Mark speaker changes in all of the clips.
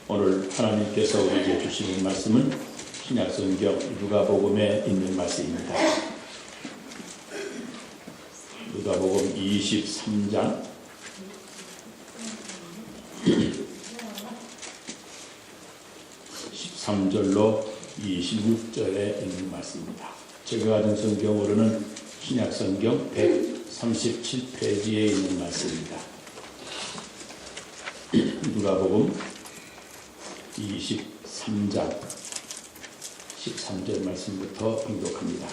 Speaker 1: 오늘 하나님께서 우리에게 주시는 말씀은 신약성경 누가복음에 있는 말씀입니다. 누가복음 23장 13절로 26절에 있는 말씀입니다. 제가 가진 성경으로는 신약성경 137페이지에 있는 말씀입니다. 누가복음 23장 13절 말씀부터 봉독합니다.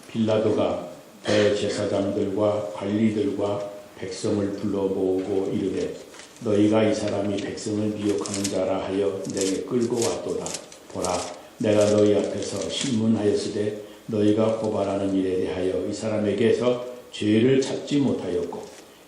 Speaker 1: 빌라도가 대제사장들과 관리들과 백성을 불러 모으고 이르되 너희가 이 사람이 백성을 미혹하는 자라 하여 내게 끌고 왔도다. 보라, 내가 너희 앞에서 신문하였으되 너희가 고발하는 일에 대하여 이 사람에게서 죄를 찾지 못하였고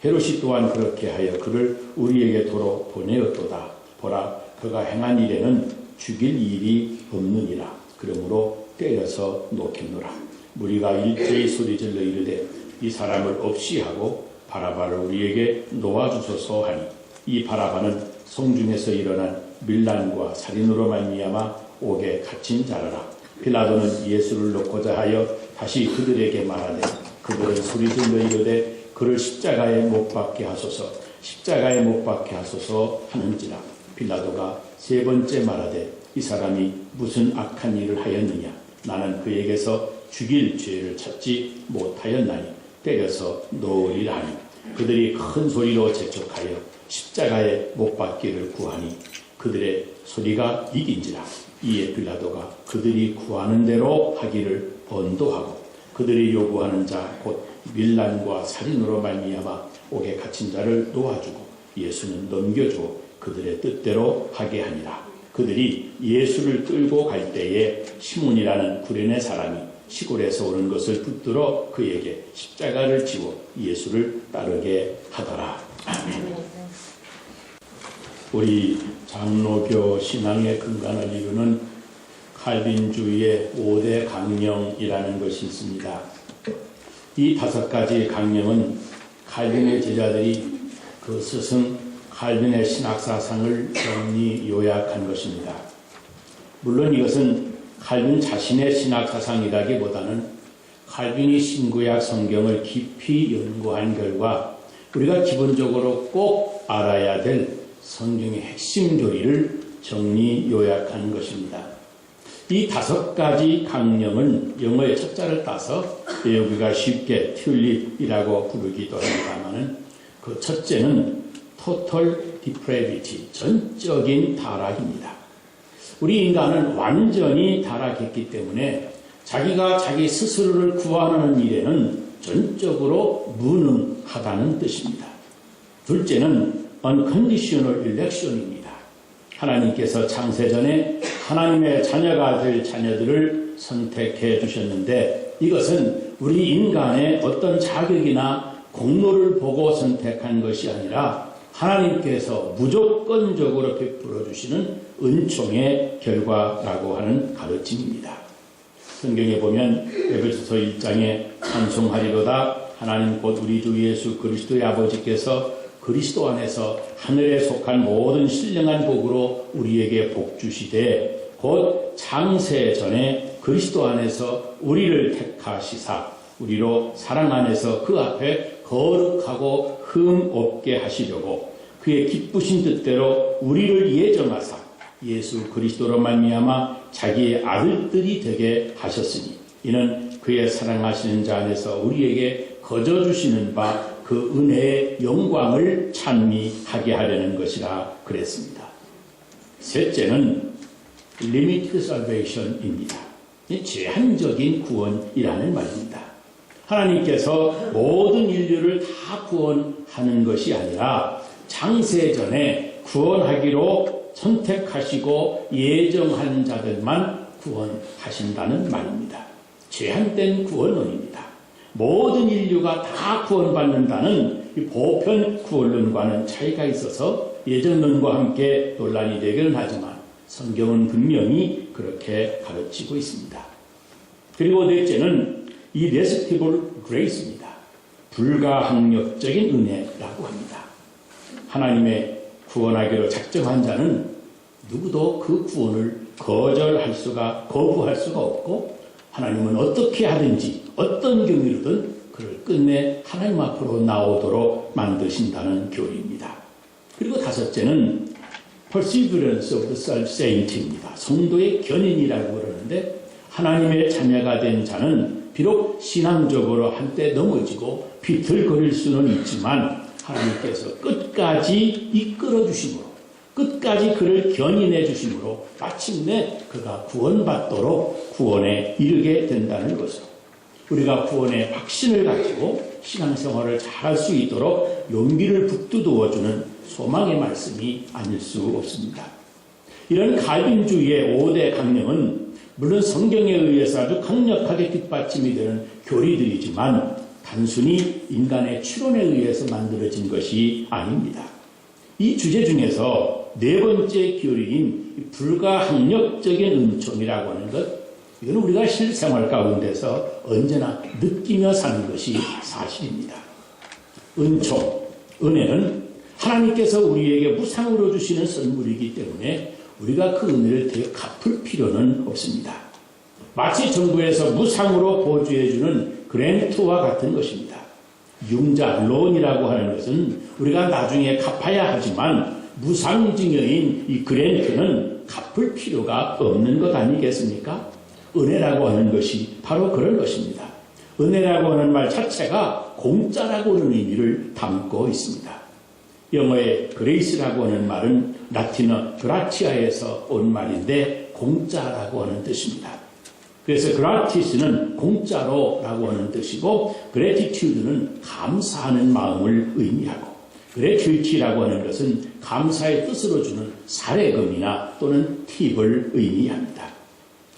Speaker 1: 헤롯이 또한 그렇게 하여 그를 우리에게 도로 보내었도다. 보라, 그가 행한 일에는 죽일 일이 없느니라. 그러므로 때려서 놓겠노라. 무리가 일제히 소리질러 이르되 이 사람을 없이 하고 바라바를 우리에게 놓아주소서 하니 이 바라바는 성중에서 일어난 밀란과 살인으로 말미암아 옥에 갇힌 자라라. 빌라도는 예수를 놓고자 하여 다시 그들에게 말하되 그들은 소리질러 이르되 그를 십자가에 못 박게 하소서, 십자가에 못 박게 하소서 하는지라. 빌라도가 세 번째 말하되 이 사람이 무슨 악한 일을 하였느냐. 나는 그에게서 죽일 죄를 찾지 못하였나니 때려서 놓으리라 하니 그들이 큰 소리로 재촉하여 십자가에 못 박기를 구하니 그들의 소리가 이긴지라. 이에 빌라도가 그들이 구하는 대로 하기를 번도하고 그들이 요구하는 자 곧 밀란과 살인으로 말미암아 옥에 갇힌 자를 놓아주고 예수는 넘겨주고 그들의 뜻대로 하게 하니라. 그들이 예수를 끌고 갈 때에 시몬이라는 구레네 사람이 시골에서 오는 것을 붙들어 그에게 십자가를 지워 예수를 따르게 하더라. 아멘. 우리 장로교 신앙의 근간을 이루는 칼빈주의의 5대 강령이라는 것이 있습니다. 이 5가지 강령은 칼빈의 제자들이 그 스승 칼빈의 신학사상을 정리 요약한 것입니다. 물론 이것은 칼빈 자신의 신학사상이라기보다는 칼빈이 신구약 성경을 깊이 연구한 결과 우리가 기본적으로 꼭 알아야 될 성경의 핵심 교리를 정리 요약한 것입니다. 이 5가지 강령은 영어의 첫자를 따서 배우기가 쉽게 튤립이라고 부르기도 합니다만 그 첫째는 total depravity, 전적인 타락입니다. 우리 인간은 완전히 타락했기 때문에 자기가 자기 스스로를 구하는 일에는 전적으로 무능하다는 뜻입니다. 둘째는 unconditional election입니다. 하나님께서 창세전에 하나님의 자녀가 될 자녀들을 선택해 주셨는데 이것은 우리 인간의 어떤 자격이나 공로를 보고 선택한 것이 아니라 하나님께서 무조건적으로 베풀어 주시는 은총의 결과라고 하는 가르침입니다. 성경에 보면 에베소서 1장에 찬송하리로다 하나님 곧 우리 주 예수 그리스도의 아버지께서 그리스도 안에서 하늘에 속한 모든 신령한 복으로 우리에게 복 주시되 곧 창세 전에 그리스도 안에서 우리를 택하시사 우리로 사랑 안에서 그 앞에 거룩하고 흠 없게 하시려고 그의 기쁘신 뜻대로 우리를 예정하사 예수 그리스도로 말미암아 자기의 아들들이 되게 하셨으니 이는 그의 사랑하시는 자 안에서 우리에게 거저 주시는 바 그 은혜의 영광을 찬미하게 하려는 것이라 그랬습니다. 셋째는 limited salvation입니다. 제한적인 구원이라는 말입니다. 하나님께서 모든 인류를 다 구원하는 것이 아니라 창세전에 구원하기로 선택하시고 예정한 자들만 구원하신다는 말입니다. 제한된 구원론입니다. 모든 인류가 다 구원받는다는 이 보편 구원론과는 차이가 있어서 예정론과 함께 논란이 되기는 하지만 성경은 분명히 그렇게 가르치고 있습니다. 그리고 넷째는 irresistible grace입니다. 불가항력적인 은혜라고 합니다. 하나님의 구원하기로 작정한 자는 누구도 그 구원을 거부할 수가 없고 하나님은 어떻게 하든지 어떤 경위로든 그를 끝내 하나님 앞으로 나오도록 만드신다는 교리입니다. 그리고 다섯째는 perseverance of the saint입니다. 성도의 견인이라고 그러는데 하나님의 자녀가 된 자는 비록 신앙적으로 한때 넘어지고 비틀거릴 수는 있지만 하나님께서 끝까지 이끌어 주심으로 끝까지 그를 견인해 주심으로 마침내 그가 구원받도록 구원에 이르게 된다는 것으로 우리가 구원의 확신을 가지고 신앙생활을 잘할 수 있도록 용기를 북돋워주는 소망의 말씀이 아닐 수 없습니다. 이런 갈빈주의의 5대 강령은 물론 성경에 의해서 아주 강력하게 뒷받침이 되는 교리들이지만 단순히 인간의 추론에 의해서 만들어진 것이 아닙니다. 이 주제 중에서 네 번째 교리인 불가항력적인 은총이라고 하는 것, 이건 우리가 실생활 가운데서 언제나 느끼며 사는 것이 사실입니다. 은총, 은혜는 하나님께서 우리에게 무상으로 주시는 선물이기 때문에 우리가 그 은혜를 되어 갚을 필요는 없습니다. 마치 정부에서 무상으로 보조해주는 그랜트와 같은 것입니다. 융자, 론이라고 하는 것은 우리가 나중에 갚아야 하지만 무상증여인 이 그랜트는 갚을 필요가 없는 것 아니겠습니까? 은혜라고 하는 것이 바로 그런 것입니다. 은혜라고 하는 말 자체가 공짜라고 하는 의미를 담고 있습니다. 영어의 그레이스라고 하는 말은 라틴어 그라치아에서 온 말인데 공짜라고 하는 뜻입니다. 그래서 그라티스는 공짜로라고 하는 뜻이고 그래티튜드는 감사하는 마음을 의미하고 그래튜티라고 하는 것은 감사의 뜻으로 주는 사례금이나 또는 팁을 의미합니다.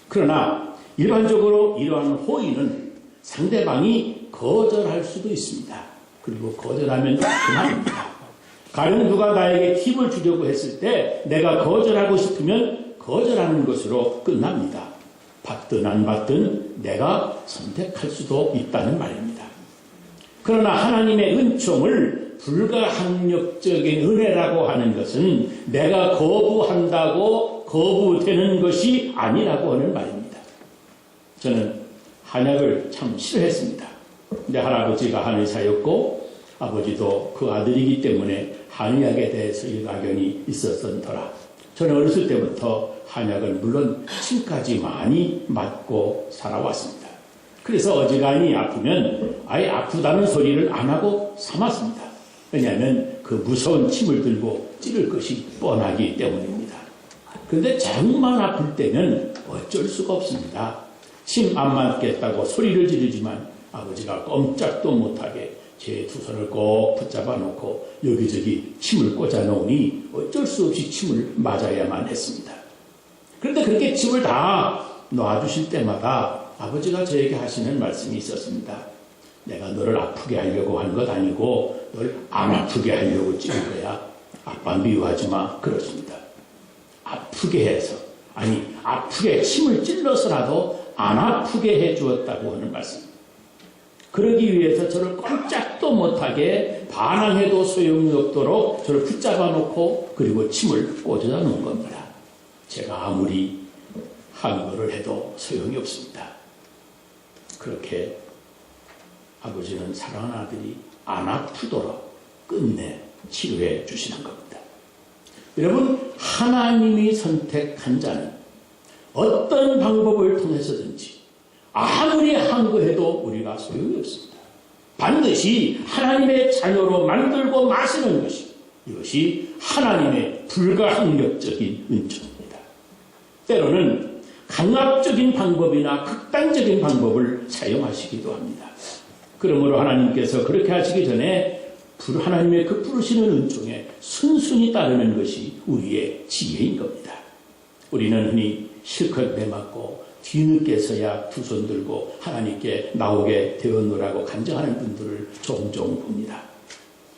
Speaker 1: 그러나 일반적으로 이러한 호의는 상대방이 거절할 수도 있습니다. 그리고 거절하면 그만입니다. 가령 누가 나에게 팁을 주려고 했을 때 내가 거절하고 싶으면 거절하는 것으로 끝납니다. 받든 안 받든 내가 선택할 수도 있다는 말입니다. 그러나 하나님의 은총을 불가항력적인 은혜라고 하는 것은 내가 거부한다고 거부되는 것이 아니라고 하는 말입니다. 저는 한약을 참 싫어했습니다. 내 할아버지가 한의사였고 아버지도 그 아들이기 때문에 한의학에 대해서 일가견이 있었던 터라 저는 어렸을 때부터 한약은 물론 침까지 많이 맞고 살아왔습니다. 그래서 어지간히 아프면 아예 아프다는 소리를 안 하고 참았습니다. 왜냐하면 그 무서운 침을 들고 찌를 것이 뻔하기 때문입니다. 그런데 정말 아플 때는 어쩔 수가 없습니다. 침 안 맞겠다고 소리를 지르지만 아버지가 꼼짝도 못하게 제 두 손을 꼭 붙잡아 놓고 여기저기 침을 꽂아 놓으니 어쩔 수 없이 침을 맞아야만 했습니다. 그런데 그렇게 침을 다 놔주실 때마다 아버지가 저에게 하시는 말씀이 있었습니다. 내가 너를 아프게 하려고 한 것 아니고 널 안 아프게 하려고 찌른 거야. 아빠 미워하지 마. 그렇습니다. 아프게 해서 아프게 침을 찔러서라도 안 아프게 해주었다고 하는 말씀. 그러기 위해서 저를 꼼짝도 못하게 반항해도 소용이 없도록 저를 붙잡아 놓고 그리고 침을 꽂아 놓은 겁니다. 제가 아무리 항거를 해도 소용이 없습니다. 그렇게 아버지는 사랑하는 아들이 안 아프도록 끝내 치료해 주시는 겁니다. 여러분, 하나님이 선택한 자는 어떤 방법을 통해서든지 아무리 항거해도 우리가 소용이 없습니다. 반드시 하나님의 자녀로 만들고 마시는 것이 이것이 하나님의 불가항력적인 은총입니다. 때로는 강압적인 방법이나 극단적인 방법을 사용하시기도 합니다. 그러므로 하나님께서 그렇게 하시기 전에 하나님의 그 부르시는 은총에 순순히 따르는 것이 우리의 지혜인 겁니다. 우리는 흔히 실컷 내맞고 뒤늦게서야 두 손 들고 하나님께 나오게 되었노라고 간증하는 분들을 종종 봅니다.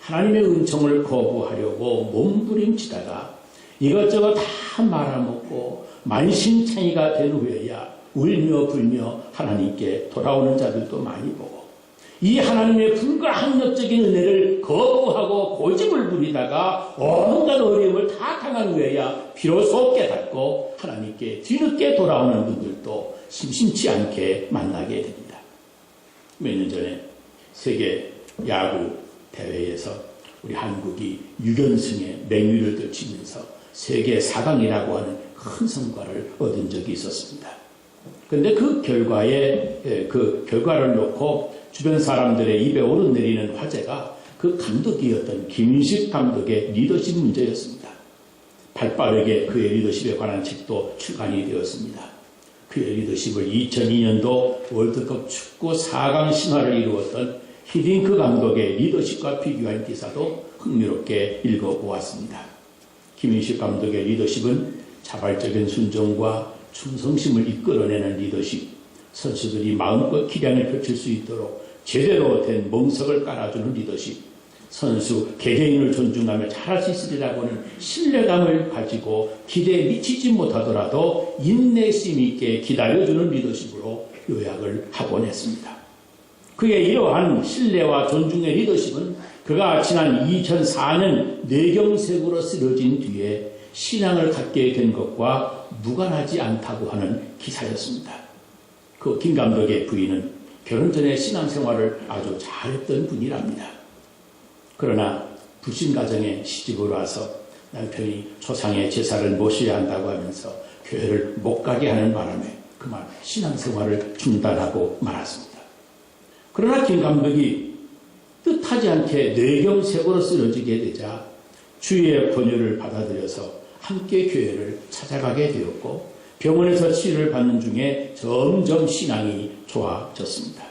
Speaker 1: 하나님의 은총을 거부하려고 몸부림치다가 이것저것 다 말아먹고 만신창이가 된 후에야 울며 불며 하나님께 돌아오는 자들도 많이 보고 이 하나님의 불가항력적인 은혜를 거부하고 고집을 부리다가 온갖 어려움을 다 당한 후에야 비로소 깨닫고 하나님께 뒤늦게 돌아오는 분들도 심심치 않게 만나게 됩니다. 몇 년 전에 세계 야구 대회에서 우리 한국이 6연승의 맹위를 떨치면서 세계 4강이라고 하는 큰 성과를 얻은 적이 있었습니다. 그런데 그 결과를 놓고 주변 사람들의 입에 오르내리는 화제가 그 감독이었던 김인식 감독의 리더십 문제였습니다. 발빠르게 그의 리더십에 관한 책도 출간이 되었습니다. 그의 리더십을 2002년도 월드컵 축구 4강 신화를 이루었던 히딩크 감독의 리더십과 비교한 기사도 흥미롭게 읽어보았습니다. 김인식 감독의 리더십은 자발적인 순종과 충성심을 이끌어내는 리더십, 선수들이 마음껏 기량을 펼칠 수 있도록 제대로 된 멍석을 깔아주는 리더십, 선수 개개인을 존중하며 잘할 수 있으리라고는 신뢰감을 가지고 기대에 미치지 못하더라도 인내심 있게 기다려주는 리더십으로 요약을 하곤 했습니다. 그의 이러한 신뢰와 존중의 리더십은 그가 지난 2004년 뇌경색으로 쓰러진 뒤에 신앙을 갖게 된 것과 무관하지 않다고 하는 기사였습니다. 그 김 감독의 부인은 결혼 전에 신앙생활을 아주 잘했던 분이랍니다. 그러나 불신 가정에 시집을 와서 남편이 조상의 제사를 모셔야 한다고 하면서 교회를 못 가게 하는 바람에 그만 신앙생활을 중단하고 말았습니다. 그러나 김 감독이 뜻하지 않게 뇌경색으로 쓰러지게 되자 주위의 권유를 받아들여서 함께 교회를 찾아가게 되었고 병원에서 치료를 받는 중에 점점 신앙이 좋아졌습니다.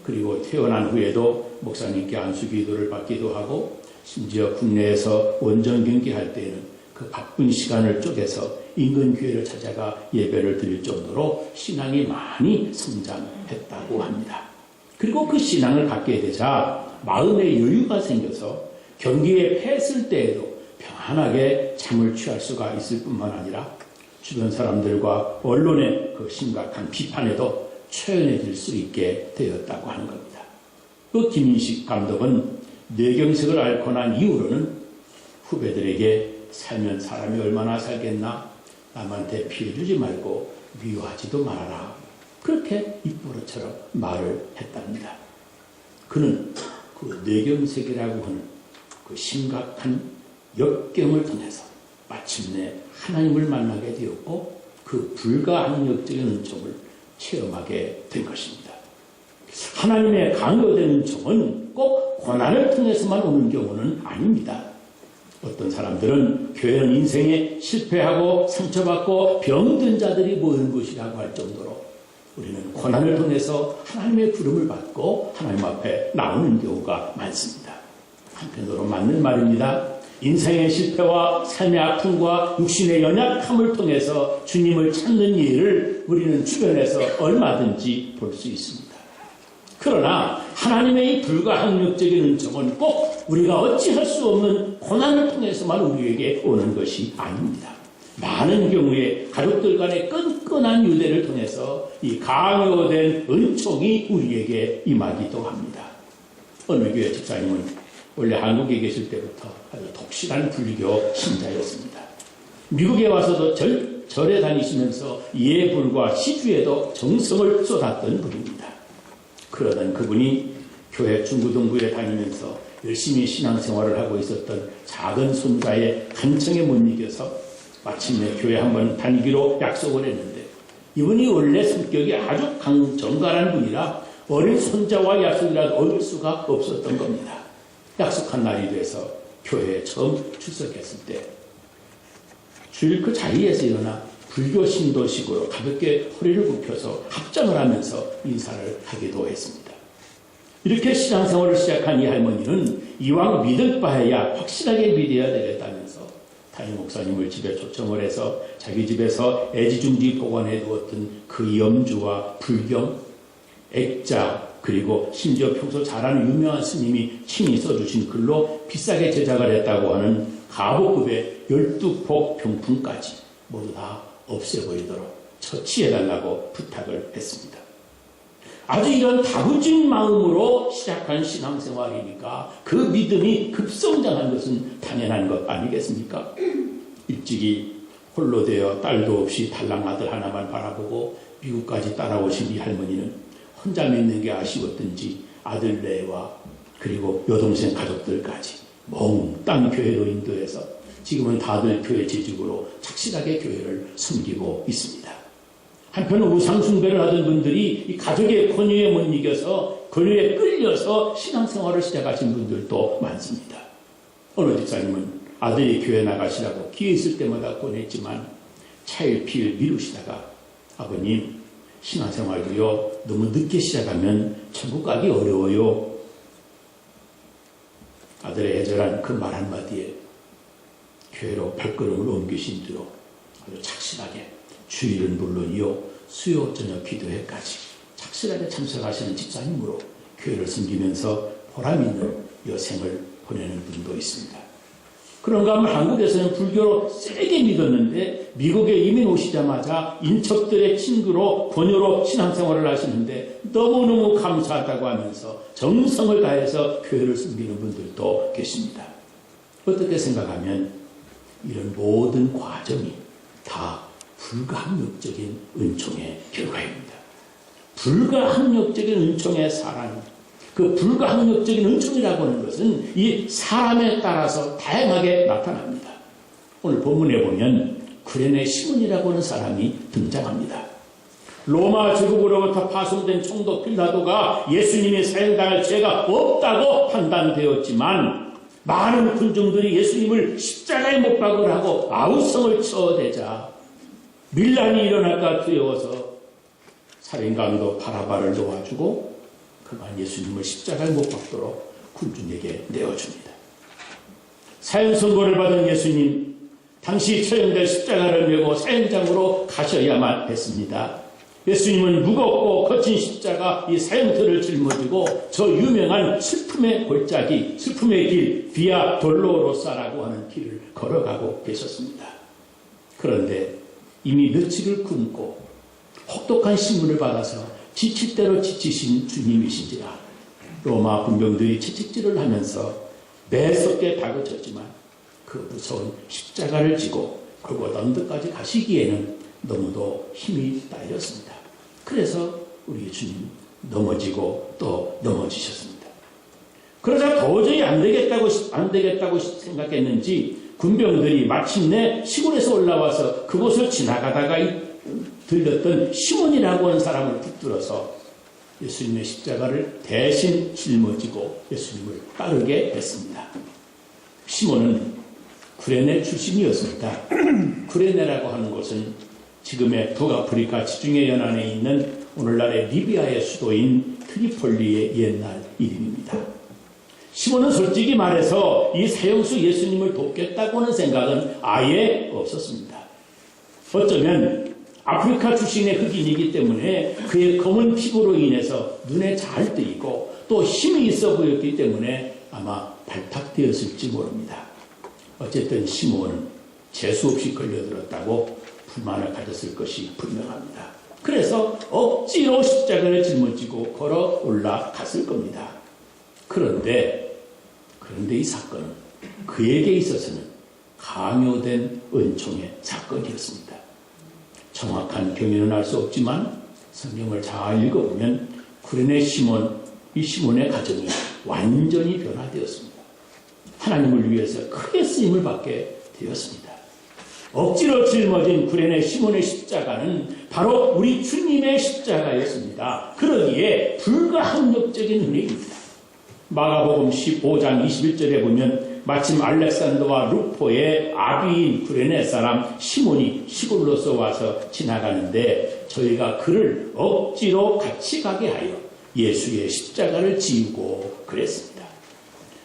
Speaker 1: 그리고 퇴원한 후에도 목사님께 안수기도를 받기도 하고 심지어 국내에서 원정 경기할 때에는 그 바쁜 시간을 쪼개서 인근 교회를 찾아가 예배를 드릴 정도로 신앙이 많이 성장했다고 합니다. 그리고 그 신앙을 갖게 되자 마음의 여유가 생겨서 경기에 패했을 때에도 편안하게 잠을 취할 수가 있을 뿐만 아니라 주변 사람들과 언론의 그 심각한 비판에도 초연해질 수 있게 되었다고 하는 겁니다. 그 김인식 감독은 뇌경색을 앓고 난 이후로는 후배들에게 살면 사람이 얼마나 살겠나, 남한테 피해주지 말고 미워하지도 말아라, 그렇게 입버릇처럼 말을 했답니다. 그는 그 뇌경색이라고 하는 그 심각한 역경을 통해서 마침내 하나님을 만나게 되었고 그 불가항력적인 은총을 체험하게 된 것입니다. 하나님의 강요된 은총은 꼭 고난을 통해서만 오는 경우는 아닙니다. 어떤 사람들은 교회는 인생에 실패하고 상처받고 병든 자들이 모이는 곳이라고 할 정도로 우리는 고난을 통해서 하나님의 부름을 받고 하나님 앞에 나오는 경우가 많습니다. 한편으로 맞는 말입니다. 인생의 실패와 삶의 아픔과 육신의 연약함을 통해서 주님을 찾는 일을 우리는 주변에서 얼마든지 볼 수 있습니다. 그러나 하나님의 이 불가항력적인 은총은 꼭 우리가 어찌할 수 없는 고난을 통해서만 우리에게 오는 것이 아닙니다. 많은 경우에 가족들 간의 끈끈한 유대를 통해서 이 강요된 은총이 우리에게 임하기도 합니다. 어느 교회 집사님은 원래 한국에 계실 때부터 아주 독실한 불교 신자였습니다. 미국에 와서도 절에 다니시면서 예불과 시주에도 정성을 쏟았던 분입니다. 그러던 그분이 교회 중고등부에 다니면서 열심히 신앙생활을 하고 있었던 작은 손자의 간청에 못 이겨서 마침내 교회 한번 다니기로 약속을 했는데 이분이 원래 성격이 아주 정갈한 분이라 어린 손자와 약속이라도 어길 수가 없었던 겁니다. 약속한 날이 돼서 교회에 처음 출석했을 때 주일 그 자리에서 일어나 불교 신도식으로 가볍게 허리를 굽혀서 합장을 하면서 인사를 하기도 했습니다. 이렇게 신앙생활을 시작한 이 할머니는 이왕 믿을 바에야 확실하게 믿어야 되겠다면서 담임 목사님을 집에 초청을 해서 자기 집에서 애지중지 보관해 두었던 그 염주와 불경, 액자, 그리고 심지어 평소 잘 아는 유명한 스님이 친히 써주신 글로 비싸게 제작을 했다고 하는 가보급의 12폭 병풍까지 모두 다 없애버리도록 처치해달라고 부탁을 했습니다. 아주 이런 다부진 마음으로 시작한 신앙생활이니까 그 믿음이 급성장한 것은 당연한 것 아니겠습니까? 일찍이 홀로 되어 딸도 없이 달랑 아들 하나만 바라보고 미국까지 따라오신 이 할머니는 혼자 믿는 게 아쉬웠던지 아들 내와 그리고 여동생 가족들까지 몽땅 교회로 인도해서 지금은 다들 교회 재직으로 착실하게 교회를 섬기고 있습니다. 한편 우상숭배를 하던 분들이 이 가족의 권유에 못 이겨서 권유에 끌려서 신앙생활을 시작하신 분들도 많습니다. 어느 집사님은 아들이 교회 나가시라고 기회 있을 때마다 권했지만 차일피일 미루시다가 아버님 신앙생활도요 너무 늦게 시작하면 천국 가기 어려워요. 아들의 애절한 그 말 한마디에 교회로 발걸음을 옮기신 뒤로 아주 착실하게 주일은 물론이요 수요 저녁 기도회까지 착실하게 참석하시는 집사님으로 교회를 섬기면서 보람있는 여생을 보내는 분도 있습니다. 그런가 하면 한국에서는 불교로 세게 믿었는데 미국에 이민 오시자마자 인척들의 친구로 권유로 신앙생활을 하시는데 너무너무 감사하다고 하면서 정성을 다해서 교회를 섬기는 분들도 계십니다. 어떻게 생각하면 이런 모든 과정이 다 불가항력적인 은총의 결과입니다. 불가항력적인 은총의 사랑, 그 불가항력적인 은총이라고 하는 것은 이 사람에 따라서 다양하게 나타납니다. 오늘 본문에 보면 구레네 시몬이라고 하는 사람이 등장합니다. 로마 제국으로부터 파송된 총독 빌라도가 예수님이 사형당할 죄가 없다고 판단되었지만 많은 군중들이 예수님을 십자가에 못 박으라고 아우성을 쳐대자 밀란이 일어날까 두려워서 살인강도 바라바를 놓아주고 그만 예수님을 십자가에 못 박도록 군중에게 내어줍니다. 사형 선고를 받은 예수님, 당시 처형될 십자가를 메고 사형장으로 가셔야만 했습니다. 예수님은 무겁고 거친 십자가 이 사형터를 짊어지고 저 유명한 슬픔의 골짜기, 슬픔의 길, 비아 돌로로사라고 하는 길을 걸어가고 계셨습니다. 그런데 이미 며칠을 굶고 혹독한 신문을 받아서 지칠 대로 지치신 주님이신지라 로마 군병들이 채찍질을 하면서 매섭게 다그쳤지만 그 무서운 십자가를 지고 그곳 언덕까지 가시기에는 너무도 힘이 딸렸습니다. 그래서 우리 주님 넘어지고 또 넘어지셨습니다. 그러자 도저히 안 되겠다고 생각했는지 군병들이 마침내 시골에서 올라와서 그곳을 지나가다가 들렸던 시몬이라고 하는 사람을 붙들어서 예수님의 십자가를 대신 짊어지고 예수님을 따르게 했습니다. 시몬은 구레네 출신이었습니다. 구레네라고 하는 곳은 지금의 북아프리카 지중해 연안에 있는 오늘날의 리비아의 수도인 트리폴리의 옛날 이름입니다. 시몬은 솔직히 말해서 이 사형수 예수님을 돕겠다고는 생각은 아예 없었습니다. 어쩌면 아프리카 출신의 흑인이기 때문에 그의 검은 피부로 인해서 눈에 잘 띄고 또 힘이 있어 보였기 때문에 아마 발탁되었을지 모릅니다. 어쨌든 시몬은 재수없이 걸려들었다고 불만을 가졌을 것이 분명합니다. 그래서 억지로 십자가를 짊어지고 걸어 올라갔을 겁니다. 그런데 이 사건은 그에게 있어서는 강요된 은총의 사건이었습니다. 정확한 경위는 알 수 없지만 성경을 잘 읽어보면 구레네 시몬, 이 시몬의 가정이 완전히 변화되었습니다. 하나님을 위해서 크게 쓰임을 받게 되었습니다. 억지로 짊어진 구레네 시몬의 십자가는 바로 우리 주님의 십자가였습니다. 그러기에 불가항력적인 은혜입니다. 마가복음 15장 21절에 보면 마침 알렉산더와 루포의 아비인 구레네 사람 시몬이 시골로서 와서 지나가는데 저희가 그를 억지로 같이 가게 하여 예수의 십자가를 지우고 그랬습니다.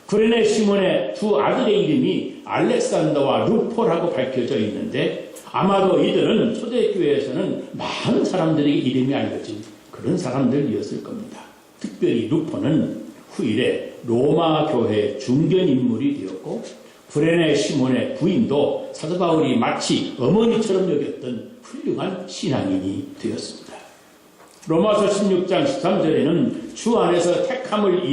Speaker 1: 구레네 시몬의 두 아들의 이름이 알렉산더와 루포라고 밝혀져 있는데 아마도 이들은 초대교회에서는 많은 사람들에게 이름이 알려진 그런 사람들이었을 겁니다. 특별히 루포는 후일에 로마 교회의 중견 인물이 되었고 구레네 시몬의 부인도 사도 바울이 마치 어머니처럼 여겼던 훌륭한 신앙인이 되었습니다. 로마서 16장 13절에는 주 안에서 택하심을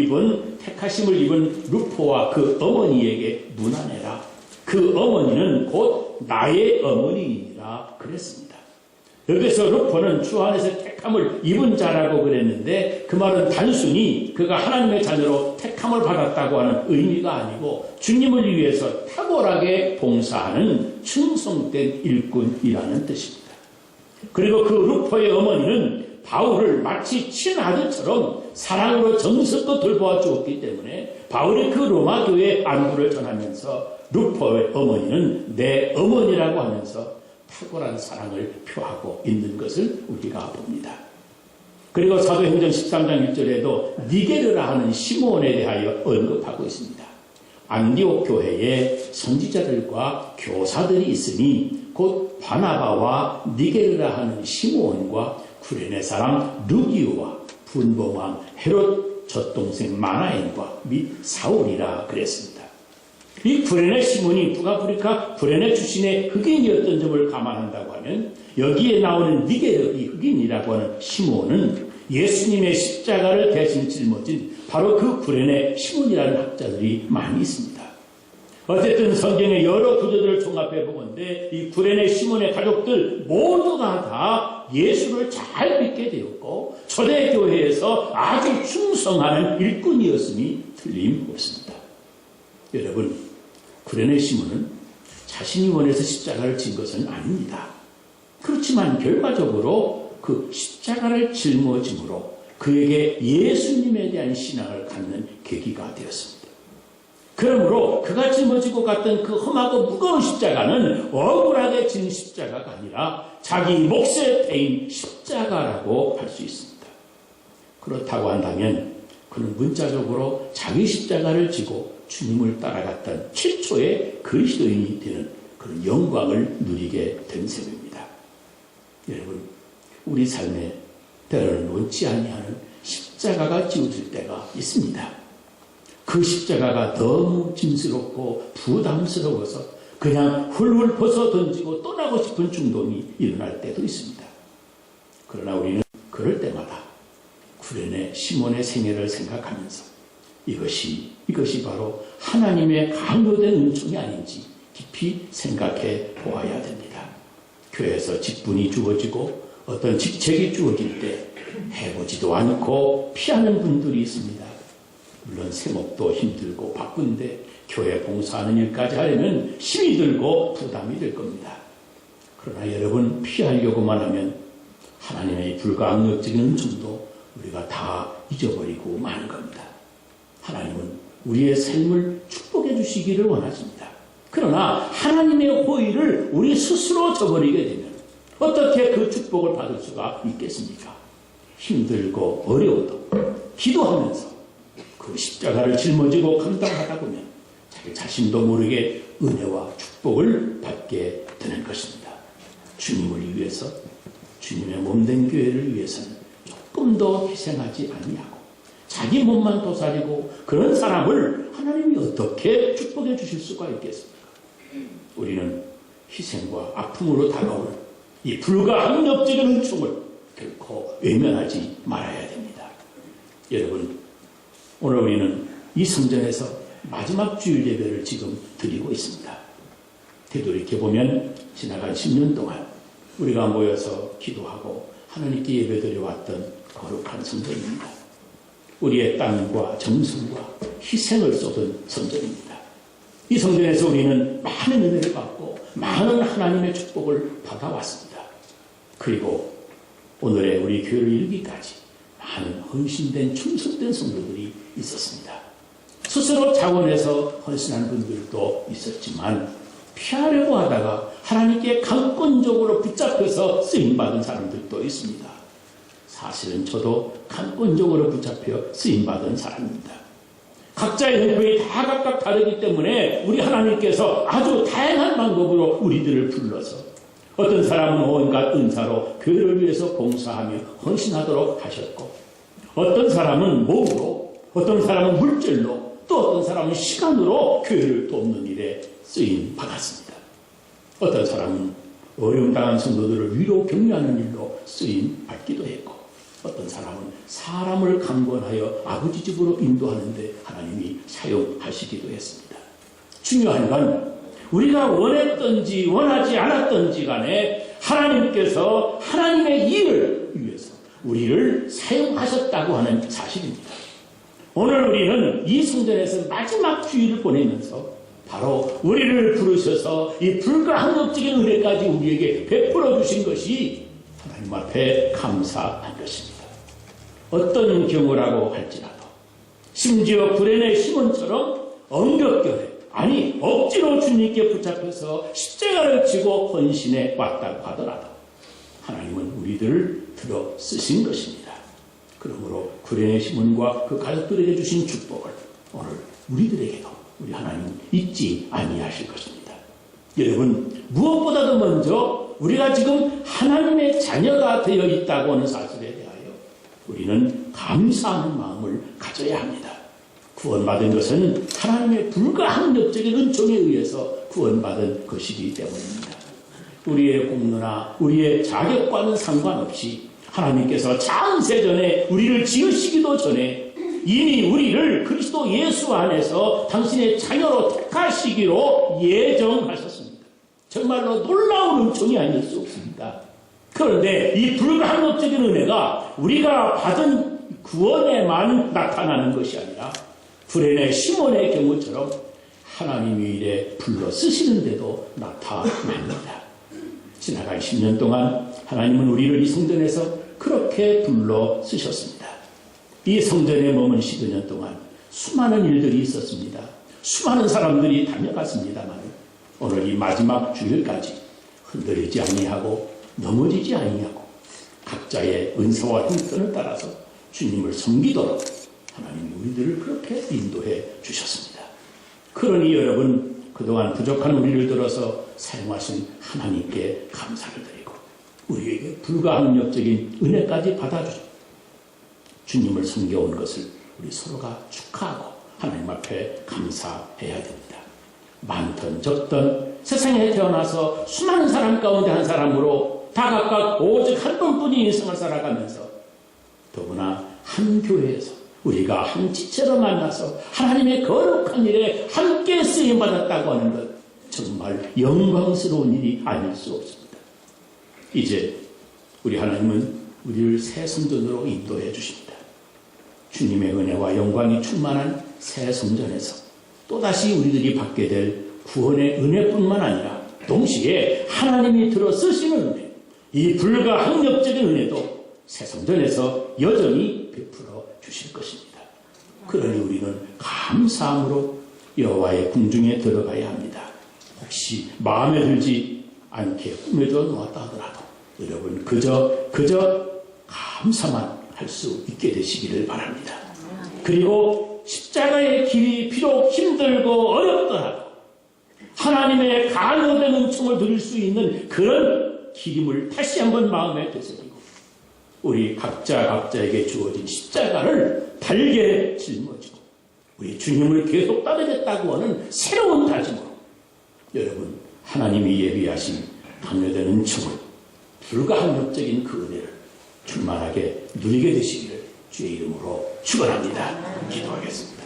Speaker 1: 입은 루포와 그 어머니에게 문안해라. 그 어머니는 곧 나의 어머니라 그랬습니다. 여기서 루포는 주 안에서 택함을 입은 자라고 그랬는데 그 말은 단순히 그가 하나님의 자녀로 택함을 받았다고 하는 의미가 아니고 주님을 위해서 탁월하게 봉사하는 충성된 일꾼이라는 뜻입니다. 그리고 그 루포의 어머니는 바울을 마치 친아들처럼 사랑으로 정성껏 돌보아 주었기 때문에 바울이 그 로마 교회의 안부를 전하면서 루포의 어머니는 내 어머니라고 하면서 탁월한 사랑을 표하고 있는 것을 우리가 봅니다. 그리고 사도행전 13장 1절에도 니게르라 하는 시몬에 대하여 언급하고 있습니다. 안디옥 교회에 선지자들과 교사들이 있으니 곧 바나바와 니게르라 하는 시몬과 구레네 사람 루기오와 분봉왕 헤롯 젖동생 마나엔과 및 사울이라 그랬습니다. 이 구레네 시몬이 북아프리카 구레네 출신의 흑인이었던 점을 감안한다고 하면 여기에 나오는 니게르 이 흑인이라고 하는 시몬은 예수님의 십자가를 대신 짊어진 바로 그 구레네 시몬이라는 학자들이 많이 있습니다. 어쨌든 성경의 여러 구조들을 종합해 보건대 이 구레네 시몬의 가족들 모두가 다 예수를 잘 믿게 되었고 초대교회에서 아주 충성하는 일꾼이었음이 틀림없습니다. 여러분, 구레네 시몬은 자신이 원해서 십자가를 진 것은 아닙니다. 그렇지만 결과적으로 그 십자가를 짊어짐으로 그에게 예수님에 대한 신앙을 갖는 계기가 되었습니다. 그러므로 그가 짊어지고 갔던 그 험하고 무거운 십자가는 억울하게 진 십자가가 아니라 자기 몫에 패인 십자가라고 할 수 있습니다. 그렇다고 한다면 그는 문자적으로 자기 십자가를 지고 주님을 따라갔던 최초의 그리스도인이 되는 그런 영광을 누리게 된 셈입니다. 여러분, 우리 삶에 때로는 원치 아니하는 십자가가 지어질 때가 있습니다. 그 십자가가 너무 짐스럽고 부담스러워서 그냥 훌훌 벗어 던지고 떠나고 싶은 충동이 일어날 때도 있습니다. 그러나 우리는 그럴 때마다 구레네 시몬의 생애를 생각하면서 이것이 바로 하나님의 강요된 은총이 아닌지 깊이 생각해 보아야 됩니다. 교회에서 직분이 주어지고 어떤 직책이 주어질 때 해보지도 않고 피하는 분들이 있습니다. 물론 세목도 힘들고 바쁜데 교회 봉사하는 일까지 하려면 힘이 들고 부담이 될 겁니다. 그러나 여러분, 피하려고만 하면 하나님의 불가항력적인 은총도 우리가 다 잊어버리고 마는 겁니다. 하나님은 우리의 삶을 축복해 주시기를 원하십니다. 그러나 하나님의 호의를 우리 스스로 저버리게 되면 어떻게 그 축복을 받을 수가 있겠습니까? 힘들고 어려워도 기도하면서 그 십자가를 짊어지고 감당하다 보면 자기 자신도 모르게 은혜와 축복을 받게 되는 것입니다. 주님을 위해서, 주님의 몸된 교회를 위해서는 조금 더 희생하지 아니하고 자기 몸만 도사리고 그런 사람을 하나님이 어떻게 축복해 주실 수가 있겠습니까? 우리는 희생과 아픔으로 다가오는 이 불가항력적인 은총을 결코 외면하지 말아야 됩니다. 여러분, 오늘 우리는 이 성전에서 마지막 주일 예배를 지금 드리고 있습니다. 되돌이켜보면 지나간 10년 동안 우리가 모여서 기도하고 하나님께 예배드려왔던 거룩한 성전입니다. 우리의 땀과 정성과 희생을 쏟은 성전입니다. 이 성전에서 우리는 많은 은혜를 받고 많은 하나님의 축복을 받아왔습니다. 그리고 오늘의 우리 교회를 이르기까지 많은 헌신된 충성된 성도들이 있었습니다. 스스로 자원해서 헌신한 분들도 있었지만 피하려고 하다가 하나님께 강권적으로 붙잡혀서 쓰임받은 사람들도 있습니다. 사실은 저도 강권적으로 붙잡혀 쓰임받은 사람입니다. 각자의 형편이 다 각각 다르기 때문에 우리 하나님께서 아주 다양한 방법으로 우리들을 불러서 어떤 사람은 온갖 은사로 교회를 위해서 봉사하며 헌신하도록 하셨고 어떤 사람은 몸으로, 어떤 사람은 물질로, 또 어떤 사람은 시간으로 교회를 돕는 일에 쓰임 받았습니다. 어떤 사람은 어려움 당한 성도들을 위로 격려하는 일로 쓰임 받기도 했고 어떤 사람은 사람을 강권하여 아버지 집으로 인도하는데 하나님이 사용하시기도 했습니다. 중요한 건 우리가 원했던지 원하지 않았던지 간에 하나님께서 하나님의 일을 위해서 우리를 사용하셨다고 하는 사실입니다. 오늘 우리는 이 성전에서 마지막 주일을 보내면서 바로 우리를 부르셔서 이 불가항력적인 은혜까지 우리에게 베풀어 주신 것이 하나님 앞에 감사한 것입니다. 어떤 경우라고 할지라도 심지어 구레네 시몬처럼 엉겹결에 아니 억지로 주님께 붙잡혀서 십자가를 지고 헌신해 왔다고 하더라도 하나님은 우리들을 들어 쓰신 것입니다. 그러므로 구레네 시몬과 그 가족들에게 주신 축복을 오늘 우리들에게도 우리 하나님 잊지 아니하실 것입니다. 여러분, 무엇보다도 먼저 우리가 지금 하나님의 자녀가 되어 있다고 하는 사실에 대하여 우리는 감사하는 마음을 가져야 합니다. 구원받은 것은 하나님의 불가항력적인 은총에 의해서 구원받은 것이기 때문입니다. 우리의 공로나 우리의 자격과는 상관없이 하나님께서 창세전에 우리를 지으시기도 전에 이미 우리를 그리스도 예수 안에서 당신의 자녀로 택하시기로 예정하셨습니다. 정말로 놀라운 은총이 아닐 수 없습니다. 그런데 이 불가항력적인 은혜가 우리가 받은 구원에만 나타나는 것이 아니라 구레네 시몬의 경우처럼 하나님이 이래 불러 쓰시는데도 나타납니다. 지나간 10년 동안 하나님은 우리를 이 성전에서 그렇게 불러 쓰셨습니다. 이 성전에 머문 12년 동안 수많은 일들이 있었습니다. 수많은 사람들이 다녀갔습니다만 오늘 이 마지막 주일까지 흔들리지 아니하고 넘어지지 아니하고 각자의 은사와 형편을 따라서 주님을 섬기도록 하나님이 우리들을 그렇게 인도해 주셨습니다. 그러니 여러분, 그동안 부족한 우리를 들어서 사용하신 하나님께 감사를 드리고 우리에게 불가항력적인 은혜까지 받아주시고 주님을 섬겨온 것을 우리 서로가 축하하고 하나님 앞에 감사해야 됩니다. 많든 적든 세상에 태어나서 수많은 사람 가운데 한 사람으로 다 각각 오직 한 번뿐인 인생을 살아가면서 더구나 한 교회에서 우리가 한 지체로 만나서 하나님의 거룩한 일에 함께 쓰임받았다고 하는 것 정말 영광스러운 일이 아닐 수 없습니다. 이제 우리 하나님은 우리를 새 성전으로 인도해 주십니다. 주님의 은혜와 영광이 충만한 새 성전에서 또다시 우리들이 받게 될 구원의 은혜뿐만 아니라 동시에 하나님이 들어 쓰시는 은혜, 이 불가항력적인 은혜도 새 성전에서 여전히 베풀어 주실 것입니다. 그러니 우리는 감사함으로 여호와의 궁중에 들어가야 합니다. 혹시 마음에 들지 않게 꾸며져 놓았다 하더라도 여러분 그저 감사만 할 수 있게 되시기를 바랍니다. 그리고 십자가의 길이 비록 힘들고 어렵더라도 하나님의 간여된 은총을 드릴 수 있는 그런 길임을 다시 한번 마음에 되새기고 우리 각자에게 주어진 십자가를 달게 짊어지고 우리 주님을 계속 따르겠다고 하는 새로운 다짐으로 여러분, 하나님이 예비하신 간여된 은총을 불가항력적인 그 은혜를 충만하게 누리게 되시기를 주의 이름으로 축원합니다. 기도하겠습니다.